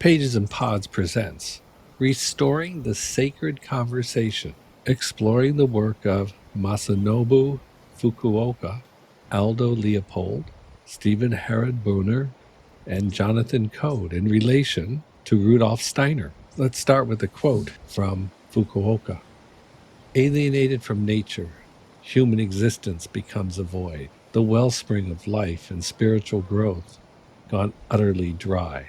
Pages and Pods presents Restoring the Sacred Conversation, exploring the work of Masanobu Fukuoka, Aldo Leopold, Stephen Harrod Buhner, and Jonathon in relation to Rudolf Steiner. Let's start with a quote from Fukuoka. Alienated from nature, human existence becomes a void, the wellspring of life and spiritual growth gone utterly dry.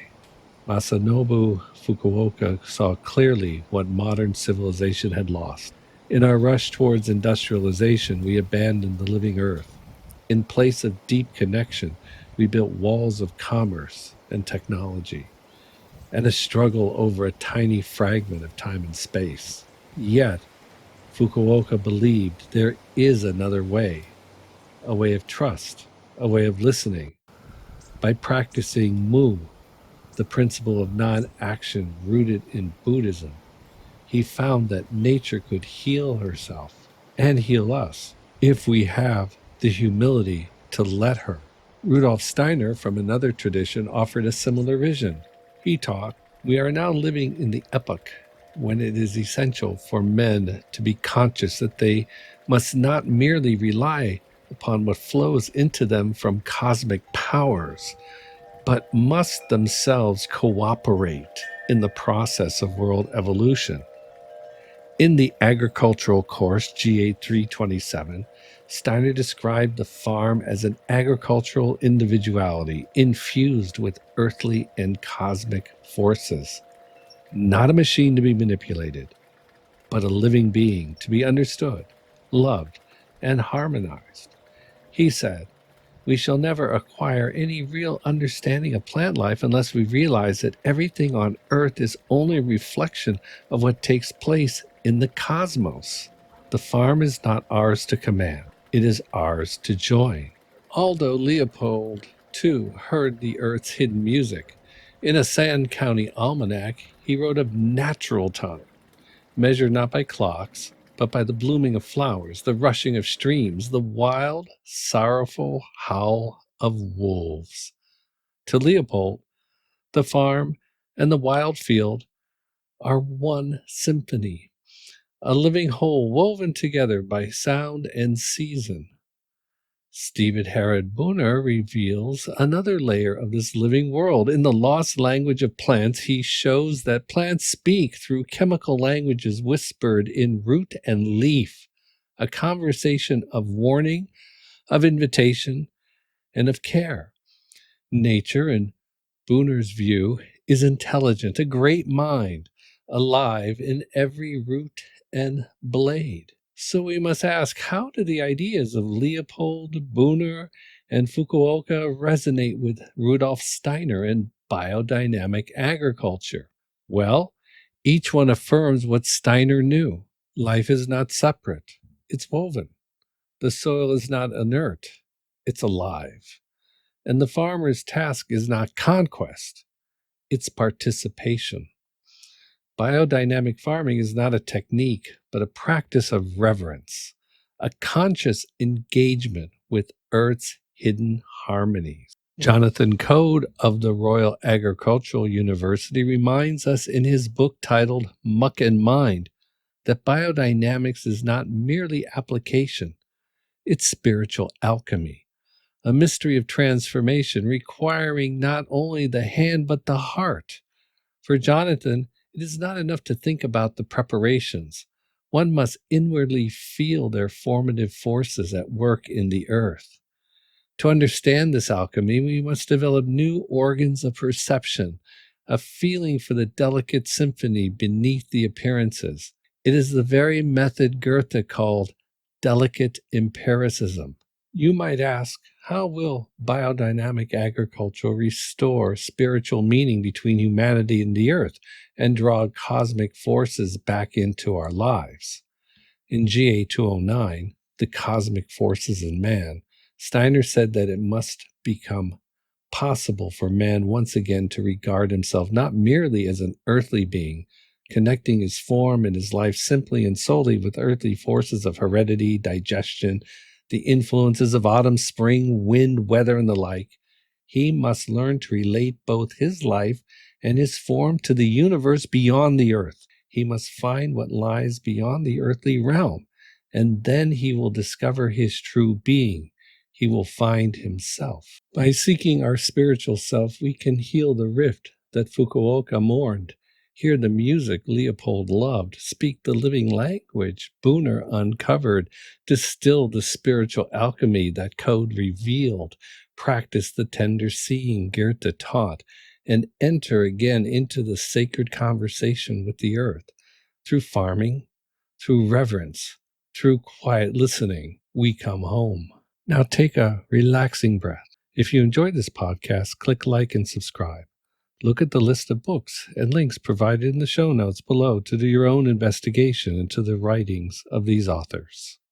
Masanobu Fukuoka saw clearly what modern civilization had lost. In our rush towards industrialization, we abandoned the living earth. In place of deep connection, we built walls of commerce and technology, and a struggle over a tiny fragment of time and space. Yet, Fukuoka believed there is another way, a way of trust, a way of listening. By practicing Mu, the principle of non-action rooted in Buddhism, he found that nature could heal herself and heal us if we have the humility to let her. Rudolf Steiner, from another tradition, offered a similar vision. He taught, we are now living in the epoch when it is essential for men to be conscious that they must not merely rely upon what flows into them from cosmic powers, but must themselves cooperate in the process of world evolution. In the agricultural course, GA 327, Steiner described the farm as an agricultural individuality infused with earthly and cosmic forces. Not a machine to be manipulated, but a living being to be understood, loved, and harmonized. He said, we shall never acquire any real understanding of plant life unless we realize that everything on Earth is only a reflection of what takes place in the cosmos. The farm is not ours to command. It is ours to join. Aldo Leopold, too, heard the Earth's hidden music. In a Sand County Almanac, he wrote of natural time, measured not by clocks, but by the blooming of flowers, the rushing of streams, the wild, sorrowful howl of wolves. To Leopold, the farm and the wild field are one symphony, a living whole woven together by sound and season. Stephen Harrod Buhner reveals another layer of this living world. In The Lost Language of Plants, he shows that plants speak through chemical languages whispered in root and leaf, a conversation of warning, of invitation, and of care. Nature, in Buhner's view, is intelligent, a great mind, alive in every root and blade. So we must ask, how do the ideas of Leopold, Buhner, and Fukuoka resonate with Rudolf Steiner and biodynamic agriculture? Well, each one affirms what Steiner knew. Life is not separate, it's woven. The soil is not inert, it's alive. And the farmer's task is not conquest, it's participation. Biodynamic farming is not a technique, but a practice of reverence, a conscious engagement with Earth's hidden harmonies. Jonathon of the Royal Agricultural University reminds us in his book titled Muck and Mind that biodynamics is not merely application, it's spiritual alchemy, a mystery of transformation requiring not only the hand but the heart. For Jonathon, it is not enough to think about the preparations. One must inwardly feel their formative forces at work in the earth. To understand this alchemy, we must develop new organs of perception, a feeling for the delicate symphony beneath the appearances. It is the very method Goethe called delicate empiricism. You might ask, how will biodynamic agriculture restore spiritual meaning between humanity and the earth and draw cosmic forces back into our lives? In GA 209, The Cosmic Forces in Man, Steiner said that it must become possible for man once again to regard himself not merely as an earthly being, connecting his form and his life simply and solely with earthly forces of heredity, digestion, the influences of autumn, spring, wind, weather, and the like. He must learn to relate both his life and his form to the universe beyond the earth. He must find what lies beyond the earthly realm, and then he will discover his true being. He will find himself. By seeking our spiritual self, we can heal the rift that Fukuoka mourned, hear the music Leopold loved, speak the living language Buhner uncovered, distill the spiritual alchemy that code revealed, practice the tender seeing Goethe taught, and enter again into the sacred conversation with the earth. Through farming, through reverence, through quiet listening, we come home. Now take a relaxing breath. If you enjoyed this podcast, click like and subscribe. Look at the list of books and links provided in the show notes below to do your own investigation into the writings of these authors.